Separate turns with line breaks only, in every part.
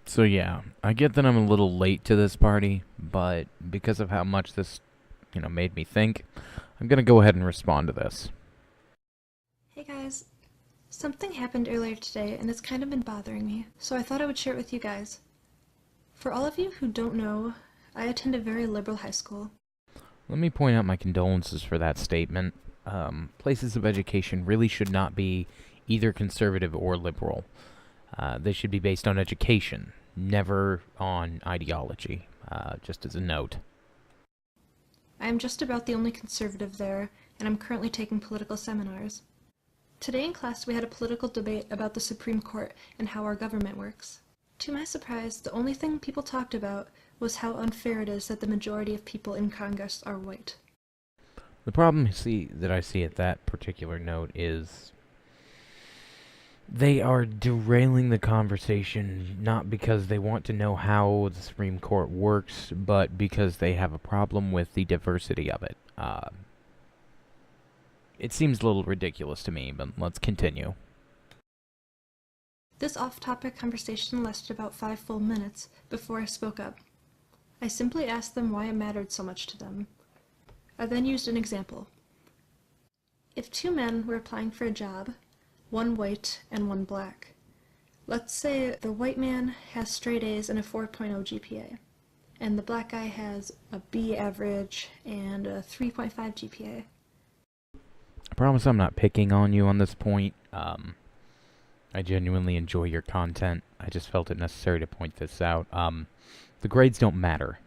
So yeah, I get that I'm a little late to this party, but because of how much this, made me think, I'm gonna go ahead and respond to this.
Hey guys, something happened earlier today and it's kind of been bothering me, so I thought I would share it with you guys. For all of you who don't know, I attend a very liberal high school.
Let me point out my condolences for that statement. Places of education really should not be either conservative or liberal. They should be based on education, never on ideology, just as a note.
I am just about the only conservative there, and I'm currently taking political seminars. Today in class we had a political debate about the Supreme Court and how our government works. To my surprise, the only thing people talked about was how unfair it is that the majority of people in Congress are white.
The problem that I see at that particular note is they are derailing the conversation not because they want to know how the Supreme Court works, but because they have a problem with the diversity of it. It seems a little ridiculous to me, but let's continue.
This off-topic conversation lasted about 5 full minutes before I spoke up. I simply asked them why it mattered so much to them. I then used an example. If two men were applying for a job, one white and one black, let's say the white man has straight A's and a 4.0 GPA, and the black guy has a B average and a 3.5 GPA.
I promise I'm not picking on you on this point. I genuinely enjoy your content. I just felt it necessary to point this out. The grades don't matter,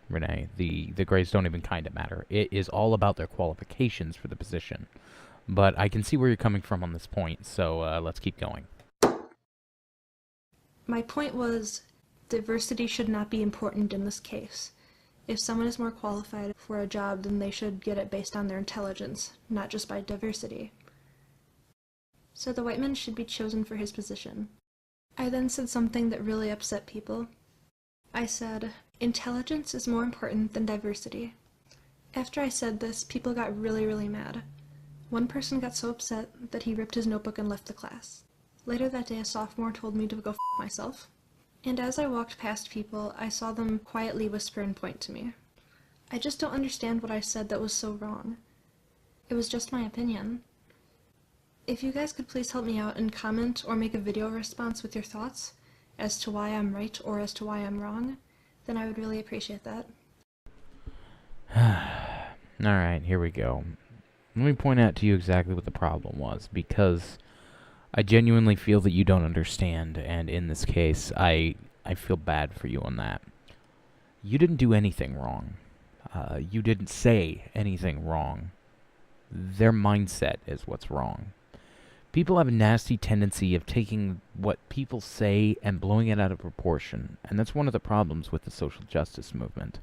Renee. The grades don't even kind of matter. It is all about their qualifications for the position. But I can see where you're coming from on this point, so let's keep going.
My point was, diversity should not be important in this case. If someone is more qualified for a job, then they should get it based on their intelligence, not just by diversity. So the white man should be chosen for his position. I then said something that really upset people. I said, intelligence is more important than diversity. After I said this, people got really mad. One person got so upset that he ripped his notebook and left the class. Later that day, a sophomore told me to go f myself. And as I walked past people, I saw them quietly whisper and point to me. I just don't understand what I said that was so wrong. It was just my opinion. If you guys could please help me out and comment or make a video response with your thoughts as to why I'm right or as to why I'm wrong, then I would really appreciate that.
Alright, here we go. Let me point out to you exactly what the problem was, because I genuinely feel that you don't understand, and in this case, I feel bad for you on that. You didn't do anything wrong. You didn't say anything wrong. Their mindset is what's wrong. People have a nasty tendency of taking what people say and blowing it out of proportion, and that's one of the problems with the social justice movement.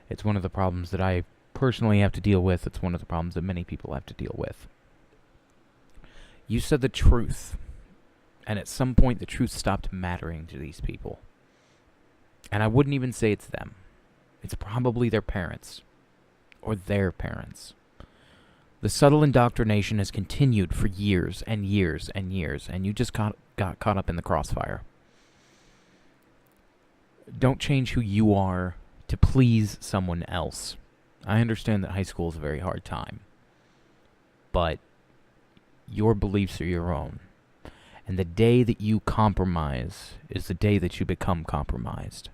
It's one of the problems that I personally have to deal with. It's one of the problems that many people have to deal with. You said the truth, and at some point the truth stopped mattering to these people. And I wouldn't even say it's them. It's probably their parents, or their parents. The subtle indoctrination has continued for years and years and years, and you just got caught up in the crossfire. Don't change who you are to please someone else. I understand that high school is a very hard time, but your beliefs are your own. And the day that you compromise is the day that you become compromised.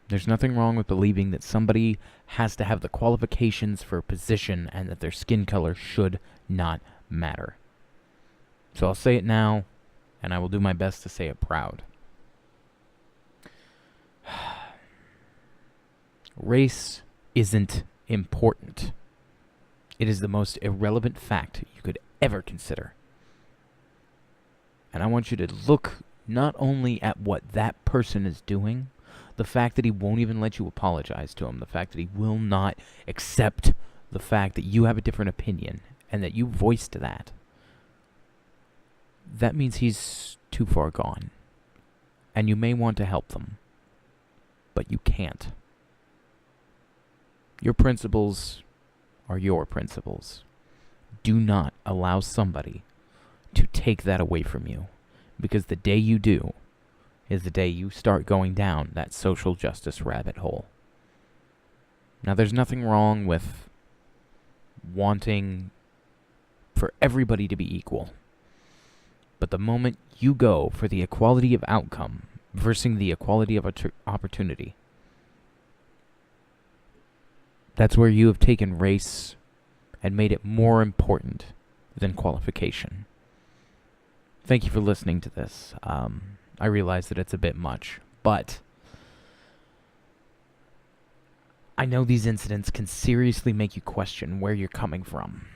There's nothing wrong with believing that somebody has to have the qualifications for a position and that their skin color should not matter. So I'll say it now, and I will do my best to say it proud. Race isn't important. It is the most irrelevant fact you could ever consider. And I want you to look not only at what that person is doing, the fact that he won't even let you apologize to him, the fact that he will not accept the fact that you have a different opinion and that you voiced that. That means he's too far gone. And you may want to help them, but you can't. Your principles are your principles. Do not allow somebody to take that away from you, because the day you do, is the day you start going down that social justice rabbit hole. Now, there's nothing wrong with wanting for everybody to be equal. But the moment you go for the equality of outcome versus the equality of opportunity, that's where you have taken race and made it more important than qualification. Thank you for listening to this. I realize that it's a bit much, but I know these incidents can seriously make you question where you're coming from.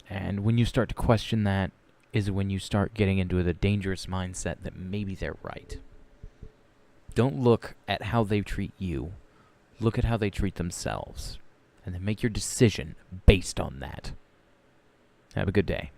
And when you start to question that is when you start getting into the dangerous mindset that maybe they're right. Don't look at how they treat you. Look at how they treat themselves. And then make your decision based on that. Have a good day.